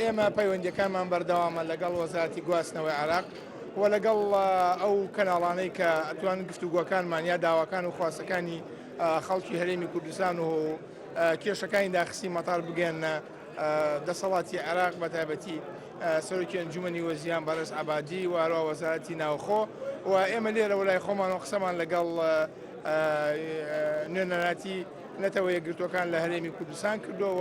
ئێمە پەیوەندیەکانمان بەردەوامە لەگەڵ وەزارەتی گواستنەوەی عێراق و لەگەڵ ئەو کەناڵانەی کە ئەتوانن گفتوگۆکانمان یا داواکان و خواستەکانی خەڵکی هەرێمی کوردستان و کێشەکانی داخسی مەتار بگەێنە دەسەڵاتی عێراق بە تایبەتی سەرۆکی ئەنجومەنی وەزیران بەڕێز عەبادی و هەروە وەزارەتی ناوخۆ و ئێمە لێرە وەلای خۆمان و قسەمان لەگەڵ نوێنەراتی نەتەوە یەکگرتوەکان لە هەرێمی کوردستان کردووە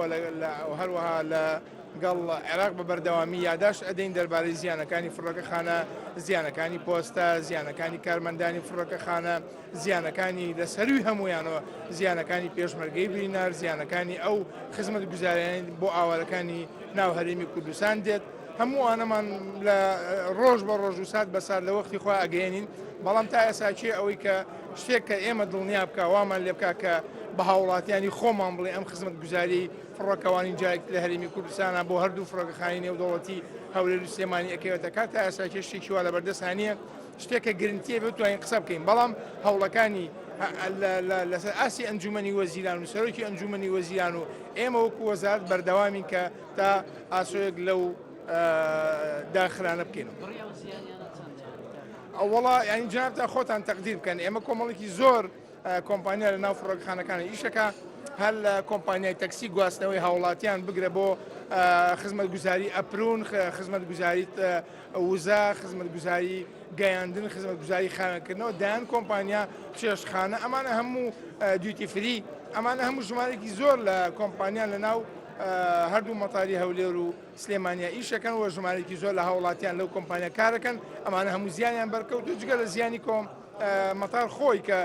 و هەروەها لەگەڵ عێراق بە بەردەوامی یاداش ئەدەین دەربارەی زیانەکانی فڕۆکەخانە، زیانەکانی پۆستە، زیانەکانی کارمەندانی فڕۆکەخانە، زیانەکانی لەسەروی هەمویانەوە، زیانەکانی پێشمەرگەی برینار، زیانەکانی ئەو خزمەتگوزاریانی بۆ ئاوارەکانی ناو هەرێمی کوردستان دێت. هەموو ئانەمان لە ڕۆژ بە ڕۆژ و سات بەسار لە وەختی خۆی ئەگەێنین، بەڵام تا ئێساچێ ئەوەی کە شتێک کە ئێمە دڵنیا بکە وامان لێ بکە کە بە هاوڵاتیانی خۆمان بڵێ ئەم خزمەتگوزاری فڕۆکەوانی جارێک لە هەرێمی کوردستانە بۆ هەردوو فڕۆکەخانەی نێودەوڵەتی هەولێر و سلێمانی ئەکەوێتە کات تا ئێساچێ شتێکی وا لەبەردەستان نییە، شتێکە گرنگتیە بتوانین قسە بکەین، بەڵام هەوڵەکانی لەسەر ئاسی ئەنجومەنی وەزیران و سەرۆکی ئەنجومەنی وەزیران و ئێمە وەکو وەزارەت بەردەوامین کە تا ئاسۆیەک لەو داخرانە بکەین. وڵا ینی جنابتان خۆتان تەقدیر بکەن، ئێمە کۆمەڵێکی زۆر کۆمپانیا لە ناو فڕۆکەخانەکانی ئیشەکە هەر لە کۆمپانیای تەکسی گواستنەوەی هاوڵاتیان بگرە بۆ خزمەتگوزاری ئەپرون، خزمەتگوزاری وزا، خزمەتگوزاری گەیاندن، خزمەتگوزاری خانەکردنەوە، دایان کۆمپانیا چێشتخانە، ئەمانە هەموو دیوتی فری، ئەمانە هەموو ژمارێکی زۆر لە کۆمپانیان لە ناو هەردوو مەتاری هەولێر و سلێمانیا ئیشەکەن و ژمارێکی زۆر لە هاوڵاتیان لەو کۆمپانیا کارەکەن، ئەمانە هەموو زیانیان بەرکەوت و جگە لە زیانی مەتار خۆی کە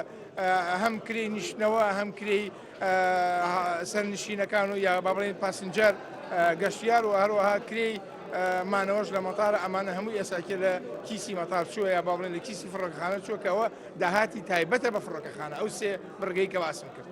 هەم کرێی نیشتنەوە، هەم کرێی سەرنشینەکان و یا با بڵێن پاسنجەر گەشتیار و هەروەها کرێی مانەوەش لە مەتارە، ئەمانە هەمووی ئێساکە لە کیسی مەتار چووە یا با بڵێن لە کیسی فڕۆکەخانە چووکەوە داهاتی تایبەتە بە فڕۆکەخانە، ئەو سێ بڕگەی کە باسم کرد.